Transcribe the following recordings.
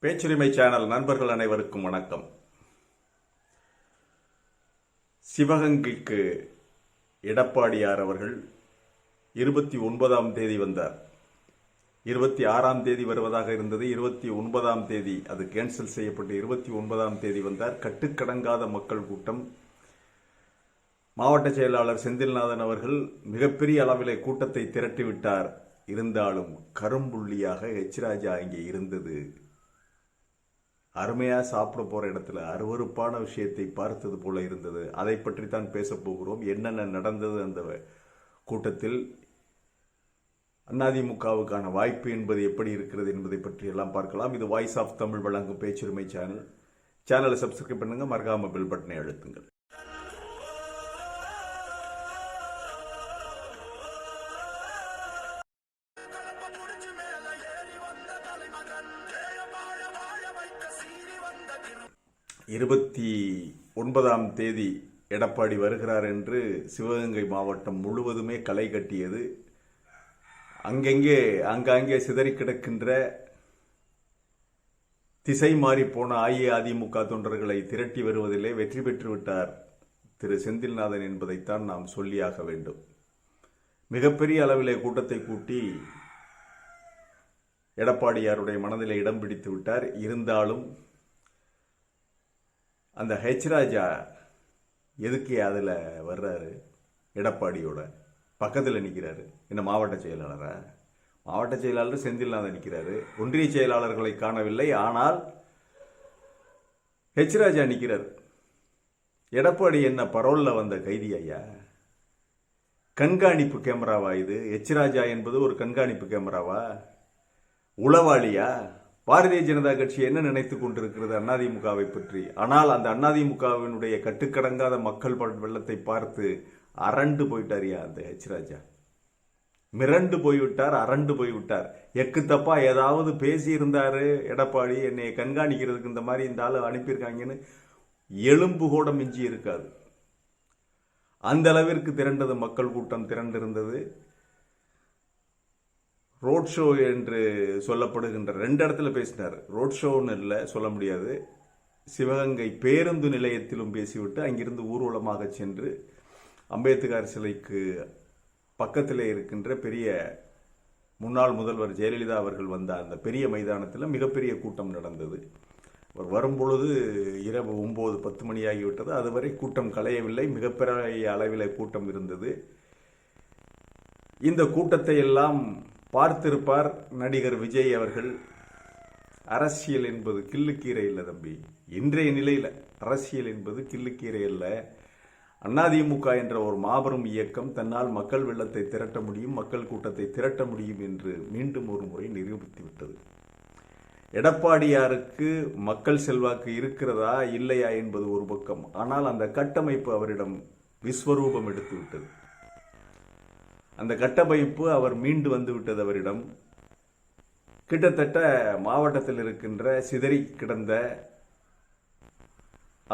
பேச்சுரிமை channel நண்பர்கள் அனைவருக்கும் வணக்கம். சிவகங்கைக்கு எடப்பாடியார் அவர்கள் 29ஆம் தேதி வந்தார். 26ஆம் தேதி வருவதாக இருந்தது. 29ஆம் தேதி அது கேன்சல் செய்யப்பட்டு 29ஆம் தேதி வந்தார். கட்டுக்கடங்காத மக்கள் கூட்டம். மாவட்ட செயலாளர் செந்தில்நாதன் அவர்கள் மிகப்பெரிய அளவிலே கூட்டத்தை திரட்டிவிட்டார். இருந்தாலும் கரும்புள்ளியாக எச் ராஜா இங்கே இருந்தது. அருமையா சாப்பிட போற இடத்துல அருவருப்பான விஷயத்தை பார்த்தது போல இருந்தது. அதை பற்றி தான் பேச போகிறோம். என்னென்ன நடந்தது அந்த கூட்டத்தில், அதிமுகவுக்கான வாய்ப்பு என்பது எப்படி இருக்கிறது என்பதை பற்றி எல்லாம் பார்க்கலாம். இது வாய்ஸ் ஆஃப் தமிழ் வழங்கும் பேச்சுரிமை சேனல். சேனலை சப்ஸ்கிரைப் பண்ணுங்க, மறக்காம பெல் பட்டனை அழுத்துங்கள். இருபத்தி 9ஆம் தேதி எடப்பாடி வருகிறார் என்று சிவகங்கை மாவட்டம் முழுவதுமே களை கட்டியது. ஆங்காங்கே சிதறி கிடக்கின்ற திசை மாறி போன அஇஅதிமுக தொண்டர்களை திரட்டி வருவதிலே வெற்றி பெற்று விட்டார் திரு செந்தில்நாதன் என்பதைத்தான் நாம் சொல்லியாக வேண்டும். மிகப்பெரிய அளவிலே கூட்டத்தை கூட்டி எடப்பாடியாருடைய மனதிலே இடம் பிடித்து விட்டார். இருந்தாலும் அந்த ஹெச் ராஜா எதுக்கு அதில் வர்றாரு? எடப்பாடியோட பக்கத்தில் நிற்கிறாரு. என்ன மாவட்ட செயலாளரா? மாவட்ட செயலாளர் செந்தில்நாதன் நிற்கிறாரு. ஒன்றிய செயலாளர்களை காணவில்லை. ஆனால் ஹெச் ராஜா நிற்கிறார். எடப்பாடி என்ன பரோல்ல வந்த கைதி ஐயா? கண்காணிப்பு கேமராவா இது? ஹெச் ராஜா என்பது ஒரு கண்காணிப்பு கேமராவா? உளவாளியா? பாரதிய ஜனதா கட்சி என்ன நினைத்துக் கொண்டிருக்கிறது அதிமுகவை பற்றி? ஆனால் அந்த அதிமுகவினுடைய கட்டுக்கடங்காத மக்கள் வெள்ளத்தை பார்த்து அரண்டு போயிட்டாரியா அந்த ஹெச் ராஜா. மிரண்டு போய்விட்டார், அரண்டு போய்விட்டார். எக்கு தப்பா ஏதாவது பேசி இருந்தாரு எடப்பாடி, என்னை கண்காணிக்கிறதுக்கு இந்த மாதிரி இந்த ஆளு அனுப்பியிருக்காங்கன்னு எலும்பு கூட மிஞ்சி இருக்காது. அந்த அளவிற்கு திரண்டது, மக்கள் கூட்டம் திரண்டிருந்தது. ரோட் ஷோ என்று சொல்லப்படுகின்ற 2 இடத்துல பேசினார். ரோட் ஷோன்னு இல்லை, சொல்ல முடியாது. சிவகங்கை பேருந்து நிலையத்திலும் பேசிவிட்டு அங்கிருந்து ஊர்வலமாக சென்று அம்பேத்கர் சிலைக்கு பக்கத்திலே இருக்கின்ற பெரிய முன்னாள் முதல்வர் ஜெயலலிதா அவர்கள் வந்த அந்த பெரிய மைதானத்தில் மிகப்பெரிய கூட்டம் நடந்தது. அவர் வரும்பொழுது இரவு 9-10 மணி ஆகிவிட்டது. அதுவரை கூட்டம் கலையவில்லை. மிகப்பெரிய அளவில் கூட்டம் இருந்தது. இந்த கூட்டத்தை எல்லாம் பார்த்திருப்பார் நடிகர் விஜய் அவர்கள். அரசியல் என்பது கிள்ளுக்கீரை இல்லை தம்பி. இன்றைய நிலையில் அரசியல் என்பது கிள்ளுக்கீரை அல்ல. அதிமுக என்ற ஒரு மாபெரும் இயக்கம் தன்னால் மக்கள் வெள்ளத்தை திரட்ட முடியும், மக்கள் கூட்டத்தை திரட்ட முடியும் என்று மீண்டும் ஒரு முறை நிரூபித்து விட்டது. எடப்பாடியாருக்கு மக்கள் செல்வாக்கு இருக்கிறதா இல்லையா என்பது ஒரு பக்கம். ஆனால் அந்த கட்டமைப்பு அவரிடம் விஸ்வரூபம் எடுத்து விட்டது. அந்த கட்டமைப்பு அவர் மீண்டு வந்து விட்டது அவரிடம். கிட்டத்தட்ட மாவட்டத்தில் இருக்கின்ற சிதறி கிடந்த,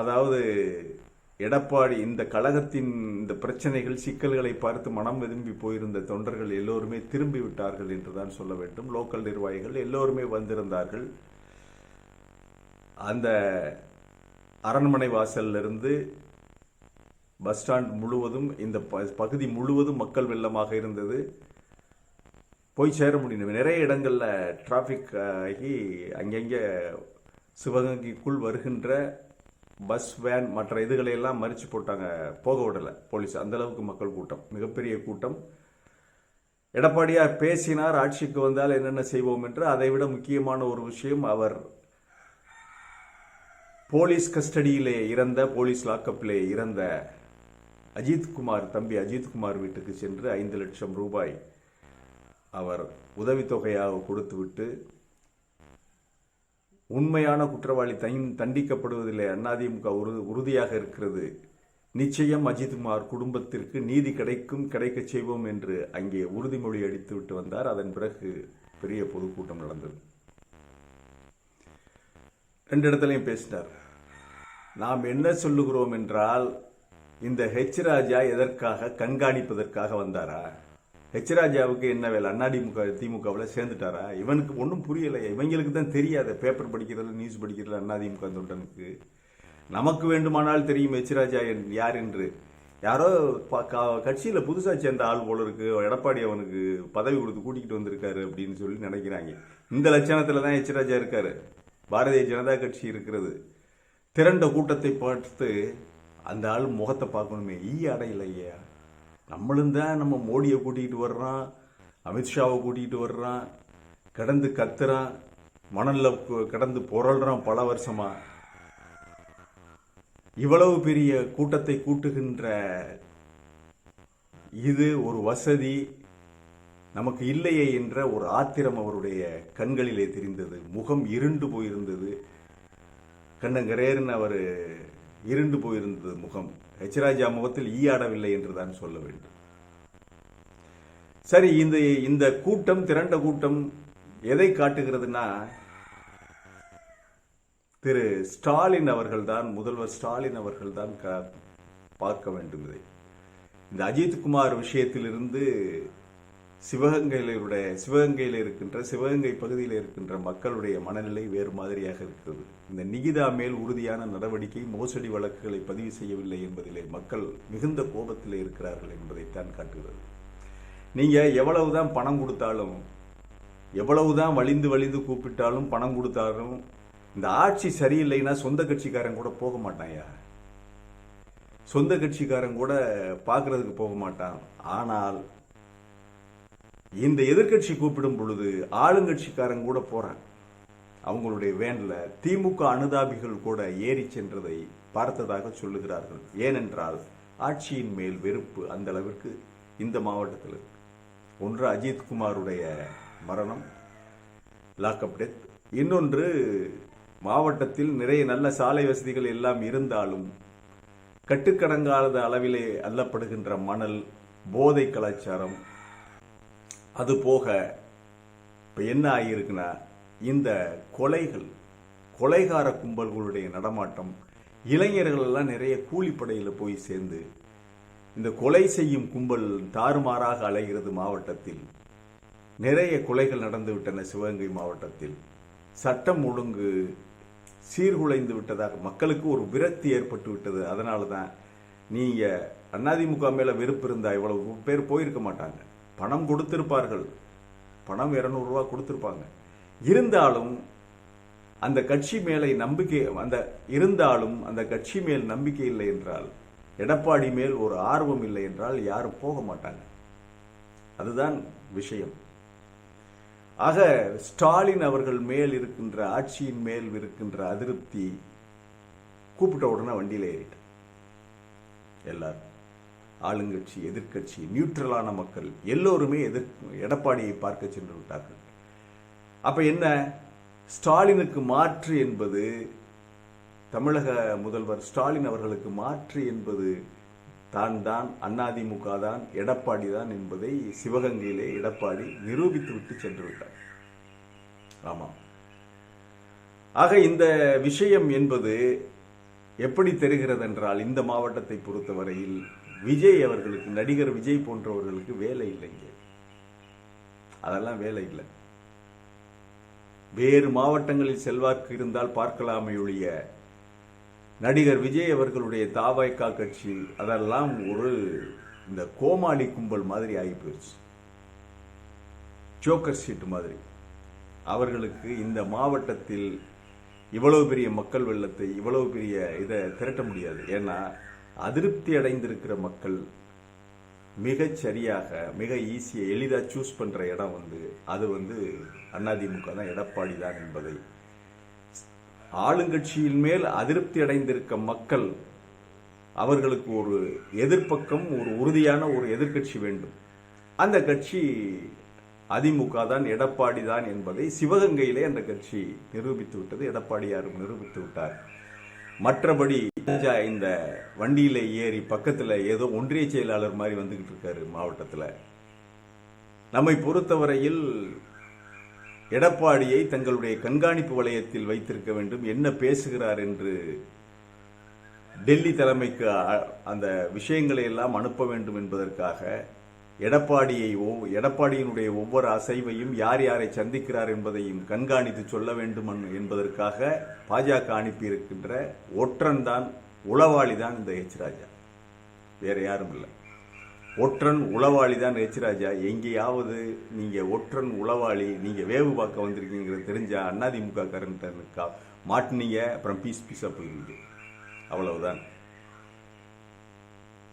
அதாவது எடப்பாடி இந்த கழகத்தின் இந்த பிரச்சனைகள் சிக்கல்களை பார்த்து மனம் விரும்பி போயிருந்த தொண்டர்கள் எல்லோருமே திரும்பி விட்டார்கள் என்றுதான் சொல்ல வேண்டும். லோக்கல் நிர்வாகிகள் எல்லோருமே வந்திருந்தார்கள். அந்த அரண்மனை வாசல்ல இருந்து பஸ் ஸ்டாண்ட் முழுவதும், இந்த பகுதி முழுவதும் மக்கள் வெள்ளமாக இருந்தது. போய் சேர முடியும். நிறைய இடங்கள்ல டிராபிக் ஆகி அங்கங்கே சிவகங்கைக்குள் வருகின்ற பஸ், வேன் மற்ற இதுகளையெல்லாம் மறிச்சு போட்டாங்க, போக விடல போலீஸ். அந்த அளவுக்கு மக்கள் கூட்டம், மிகப்பெரிய கூட்டம். எடப்பாடியார் பேசினார், ஆட்சிக்கு வந்தால் என்னென்ன செய்வோம் என்று. அதைவிட முக்கியமான ஒரு விஷயம், அவர் போலீஸ் கஸ்டடியிலே இறந்த, போலீஸ் லாக்கப்பிலே இறந்த அஜித்குமார், தம்பி அஜித்குமார் வீட்டுக்கு சென்று 5 லட்சம் ரூபாய் அவர் உதவித்தொகையாக கொடுத்துவிட்டு, உண்மையான குற்றவாளி தண்டிக்கப்படுவதில்லை, அதிமுக உறுதியாக இருக்கிறது, நிச்சயம் அஜித்குமார் குடும்பத்திற்கு நீதி கிடைக்க செய்வோம் என்று அங்கே உறுதிமொழி அளித்து விட்டு வந்தார். அதன் பிறகு பெரிய பொதுக்கூட்டம் நடந்தது. 2 இடத்துலையும் பேசினார். நாம் என்ன சொல்லுகிறோம் என்றால், இந்த ஹெச் ராஜா எதற்காக? கண்காணிப்பதற்காக வந்தாரா? ராஜாவுக்கு என்ன வேலை? திமுகவில் சேர்ந்துட்டாரா? இவனுக்கு ஒன்றும் புரியலையா? இவங்களுக்கு தான் தெரியாது பேப்பர் படிக்கிறது, நியூஸ் படிக்கிறது அதிமுக தொண்டனுக்கு. நமக்கு வேண்டுமானால் தெரியும் ராஜா யார் என்று. யாரோ கட்சியில புதுசா சேர்ந்த ஆள் போல இருக்கு, எடப்பாடி அவனுக்கு பதவி கொடுத்து கூட்டிகிட்டு வந்திருக்காரு அப்படின்னு சொல்லி நினைக்கிறாங்க. இந்த லட்சணத்துல தான் ராஜா இருக்காரு. பாரதிய ஜனதா கட்சி இருக்கிறது. திரண்ட கூட்டத்தை பார்த்து அந்த ஆள் முகத்தை பார்க்கணுமே, அடையிலையா? நம்மளும் தான் நம்ம மோடியை கூட்டிகிட்டு வர்றான், அமித்ஷாவை கூட்டிகிட்டு வர்றான், கடந்து கத்துறான், மணல்ல கடந்து புரள்றான் பல வருஷமா. இவ்வளவு பெரிய கூட்டத்தை கூட்டுகின்ற இது ஒரு வசதி நமக்கு இல்லையே என்ற ஒரு ஆத்திரம் அவருடைய கண்களிலே தெரிந்தது. முகம் இருண்டு போயிருந்தது, கண்ணங்கரேர்னு அவர் இருண்டு போயிருந்தது முகம். ராஜா முகத்தில் ஆடவில்லை என்றுதான் சொல்ல வேண்டும். சரி, இந்த கூட்டம், திரண்ட கூட்டம் எதை காட்டுகிறதுனா, திரு ஸ்டாலின் அவர்கள்தான், முதல்வர் ஸ்டாலின் அவர்கள்தான் பார்க்க வேண்டும் இதை. இந்த அஜித்குமார் விஷயத்திலிருந்து சிவகங்கையில் இருக்கின்ற, சிவகங்கை பகுதியில் இருக்கின்ற மக்களுடைய மனநிலை வேறு மாதிரியாக இருக்கிறது. இந்த நிகிதா மேல் உறுதியான நடவடிக்கை, மோசடி வழக்குகளை பதிவு செய்யவில்லை என்பதிலே மக்கள் மிகுந்த கோபத்திலே இருக்கிறார்கள் என்பதைத்தான் காட்டுகிறது. நீங்க எவ்வளவுதான் பணம் கொடுத்தாலும், எவ்வளவுதான் வலிந்து கூப்பிட்டாலும், பணம் கொடுத்தாலும், இந்த ஆட்சி சரியில்லைன்னா சொந்த கட்சிக்காரன் கூட போக மாட்டான்யா. சொந்த கட்சிக்காரன் கூட பார்க்கறதுக்கு போக மாட்டான். ஆனால் இந்த எதிர்கட்சி கூப்பிடும் பொழுது ஆளுங்கட்சிக்காரன் கூட போறான். அவங்களுடைய வேன்ல திமுக அனுதாபிகள் கூட ஏறி சென்றதை பார்த்ததாக சொல்லுகிறார்கள். ஏனென்றால் ஆட்சியின் மேல் வெறுப்பு அந்த அளவிற்கு இந்த மாவட்டத்தில் இருக்கு. ஒன்று அஜித்குமாருடைய மரணம், லாக்அப் டெத். இன்னொன்று, மாவட்டத்தில் நிறைய நல்ல சாலை வசதிகள் எல்லாம் இருந்தாலும் கட்டுக்கடங்காத அளவிலே அள்ளப்படுகின்ற மணல், போதை கலாச்சாரம். அது போக இப்ப என்ன ஆகியிருக்குன்னா, இந்த கொலைகார கும்பல்களுடைய நடமாட்டம். இளைஞர்கள் எல்லாம் நிறைய கூலிப்படையில போய் சேர்ந்து இந்த கொலை செய்யும் கும்பல் தாறுமாறாக அலைகிறது. மாவட்டத்தில் நிறைய கொலைகள் நடந்துவிட்டன. சிவகங்கை மாவட்டத்தில் சட்டம் ஒழுங்கு சீர்குலைந்து விட்டதாக மக்களுக்கு ஒரு விரக்தி ஏற்பட்டு விட்டது. அதனால தான் நீங்க அதிமுக மேல வெறுப்பு இருந்தா இவ்வளவு பேர் போயிருக்க மாட்டாங்க. பணம் கொடுத்திருப்பார்கள், பணம் 200 ரூபாய் கொடுத்திருப்பாங்க. இருந்தாலும் அந்த கட்சி மேலே நம்பிக்கை அந்த கட்சி மேல் நம்பிக்கை இல்லை என்றால், எடப்பாடி மேல் ஒரு ஆர்வம் இல்லை என்றால் யாரும் போக மாட்டாங்க. அதுதான் விஷயம். ஆக ஸ்டாலின் அவர்கள் மேல் இருக்கின்ற, ஆட்சியின் மேல் இருக்கின்ற அதிருப்தி, கூப்பிட்ட உடனே வண்டியில ஏறிட்டு எல்லாரும், ஆளுங்கட்சி, எதிர்கட்சி, நியூட்ரலான மக்கள் எல்லோருமே எடப்பாடியை பார்க்க சென்று விட்டார்கள். அப்ப என்ன, ஸ்டாலினுக்கு மாற்று என்பது, தமிழக முதல்வர் ஸ்டாலின் அவர்களுக்கு மாற்று என்பது தான் அதிமுக தான், எடப்பாடி தான் என்பதை சிவகங்கையிலே எடப்பாடி நிரூபித்து விட்டு சென்று விட்டார். ஆமா. ஆக இந்த விஷயம் என்பது எப்படி தெரிகிறது என்றால், இந்த மாவட்டத்தை பொறுத்தவரையில் விஜய் அவர்களுக்கு, நடிகர் விஜய் போன்றவர்களுக்கு வேலை இல்லைங்க. அதெல்லாம் வேலை இல்லை. வேறு மாவட்டங்களில் செல்வாக்கு இருந்தால் பார்க்கலாமே ஒழிய, நடிகர் விஜய் அவர்களுடைய தாவைக்கா கட்சி அதெல்லாம் ஒரு இந்த கோமாளி கும்பல் மாதிரி ஆகி போயிடுச்சு. ஜோக்கர் சீட் மாதிரி. அவர்களுக்கு இந்த மாவட்டத்தில் இவ்வளவு பெரிய மக்கள் வெள்ளத்தை, இவ்வளவு பெரிய இதை திரட்ட முடியாது. ஏன்னா அதிருப்தி அடைந்திருக்கிற மக்கள் மிகச் சரியாக, மிக ஈஸியாக, எளிதாக சூஸ் பண்ற இடம் அது அதிமுக தான், எடப்பாடி தான் என்பதை, ஆளுங்கட்சியின் மேல் அதிருப்தி அடைந்திருக்க மக்கள், அவர்களுக்கு ஒரு எதிர்ப்பக்கம், ஒரு உறுதியான ஒரு எதிர்கட்சி வேண்டும். அந்த கட்சி அதிமுக தான், எடப்பாடி தான் என்பதை சிவகங்கையிலே அந்த கட்சி நிரூபித்து விட்டது. எடப்பாடியாரும் நிரூபித்து விட்டார். மற்றபடி இந்த வண்டியில ஏறி பக்கத்துல ஏதோ ஒன்றிய செயலாளர் மாதிரி வந்துகிட்டு இருக்காரு மாவட்டத்தில். நம்மை பொறுத்தவரையில் எடப்பாடியை தங்களுடைய கண்காணிப்பு வளையத்தில் வைத்திருக்க வேண்டும். என்ன பேசுகிறார் என்று டெல்லி தலைமைக்கு அந்த விஷயங்களை எல்லாம் அனுப்ப வேண்டும் என்பதற்காக எடப்பாடியினுடைய ஒவ்வொரு அசைவையும் யார் யாரை சந்திக்கிறார் என்பதையும் கண்காணித்து சொல்ல வேண்டும் என்பதற்காக பாஜக அனுப்பியிருக்கின்ற ஒற்றன் தான், உளவாளி தான் இந்த எச் ராஜா, வேற யாரும் இல்லை. ஒற்றன் உளவாளி தான் எச் ராஜா. எங்கேயாவது நீங்க ஒற்றன் உளவாளி, நீங்க வேவு பார்க்க வந்திருக்கீங்கிறது தெரிஞ்சா அதிமுக காரன்ட்டா மாட்டினீங்க, அப்புறம் பீஸா போயிருவீங்க. அவ்வளவுதான்.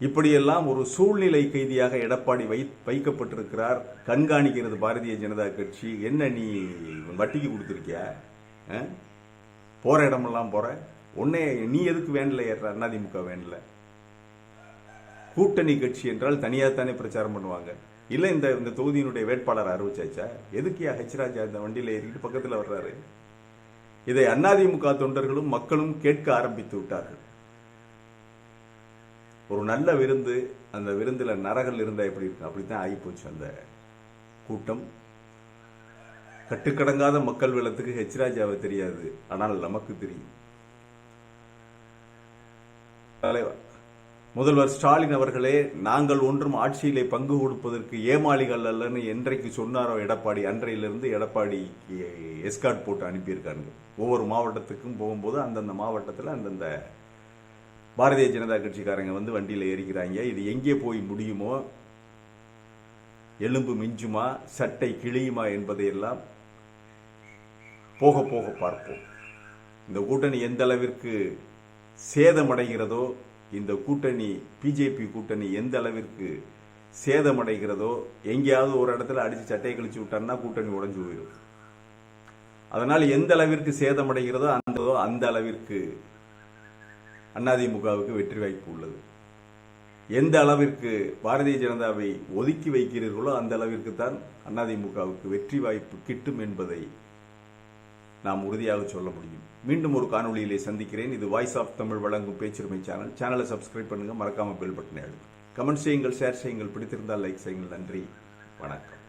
இப்படியெல்லாம் ஒரு சூழ்நிலை கைதியாக எடப்பாடி வைக்கப்பட்டிருக்கிறார். கண்காணிக்கிறது பாரதிய ஜனதா கட்சி. என்ன நீ வட்டிக்கு கொடுத்துருக்கியா? போற இடமெல்லாம் போற உன்னே நீ எதுக்கு வேண்டல ஏற்ற? அதிமுக வேண்டல. கூட்டணி கட்சி என்றால் தனியாகத்தானே பிரச்சாரம் பண்ணுவாங்க. இல்ல இந்த தொகுதியினுடைய வேட்பாளர் அறிவிச்சாச்சா? எதுக்கியா ஹெச் ராஜா இந்த வண்டியில ஏறிக்கிட்டு பக்கத்தில் வர்றாரு? இதை அதிமுக தொண்டர்களும் மக்களும் கேட்க ஆரம்பித்து விட்டார்கள். ஒரு நல்ல விருந்து, அந்த விருந்துல நரகள் இருந்தா எப்படி இருக்கு? அப்படித்தான் ஆகிப்போச்சு அந்த கூட்டம். கட்டுக்கடங்காத மக்கள் வெள்ளத்துக்கு ஹெச் ராஜாவை தெரியாது, ஆனால் நமக்கு தெரியும். முதல்வர் ஸ்டாலின் அவர்களே, நாங்கள் ஒன்றும் ஆட்சியிலே பங்கு கொடுப்பதற்கு ஏமாளிகள் அல்லன்னு என்றைக்கு சொன்னாரோ எடப்பாடி, அன்றையிலிருந்து எடப்பாடிக்கு எஸ்கார்ட் போட்டு அனுப்பியிருக்காங்க. ஒவ்வொரு மாவட்டத்துக்கும் போகும்போது அந்தந்த மாவட்டத்தில் அந்தந்த பாரதிய ஜனதா கட்சிக்காரங்க வந்து வண்டியில் ஏறிக்கிறாங்க. இது எங்கே போய் முடியுமோ, எலும்பு மிஞ்சுமா, சட்டை கிழியுமா என்பதையெல்லாம் போக போக பார்ப்போம். இந்த கூட்டணி எந்த அளவிற்கு சேதமடைகிறதோ, இந்த கூட்டணி பிஜேபி கூட்டணி எந்த அளவிற்கு சேதமடைகிறதோ, எங்கேயாவது ஒரு இடத்துல அடிச்சு சட்டையை கழிச்சு விட்டான்னா கூட்டணி உடைஞ்சு போயிடும். அதனால் எந்த அளவிற்கு சேதமடைகிறதோ அந்த அளவிற்கு அதிமுகவுக்கு வெற்றி வாய்ப்பு உள்ளது. எந்த அளவிற்கு பாரதிய ஜனதாவை ஒதுக்கி வைக்கிறீர்களோ அந்த அளவிற்கு தான் அதிமுகவுக்கு வெற்றி வாய்ப்பு கிட்டும் என்பதை நாம் உறுதியாக சொல்ல முடியும். மீண்டும் ஒரு காணொளியிலே சந்திக்கிறேன். இது வாய்ஸ் ஆஃப் தமிழ் வழங்கும் பேச்சுரிமை சேனல். சேனலை சப்ஸ்கிரைப் பண்ணுங்க, மறக்காம பெல் பட்டனை அழுத்துங்க. கமெண்ட் செய்யுங்கள், ஷேர் செய்யுங்கள், பிடித்திருந்தால் லைக் செய்யுங்கள். நன்றி, வணக்கம்.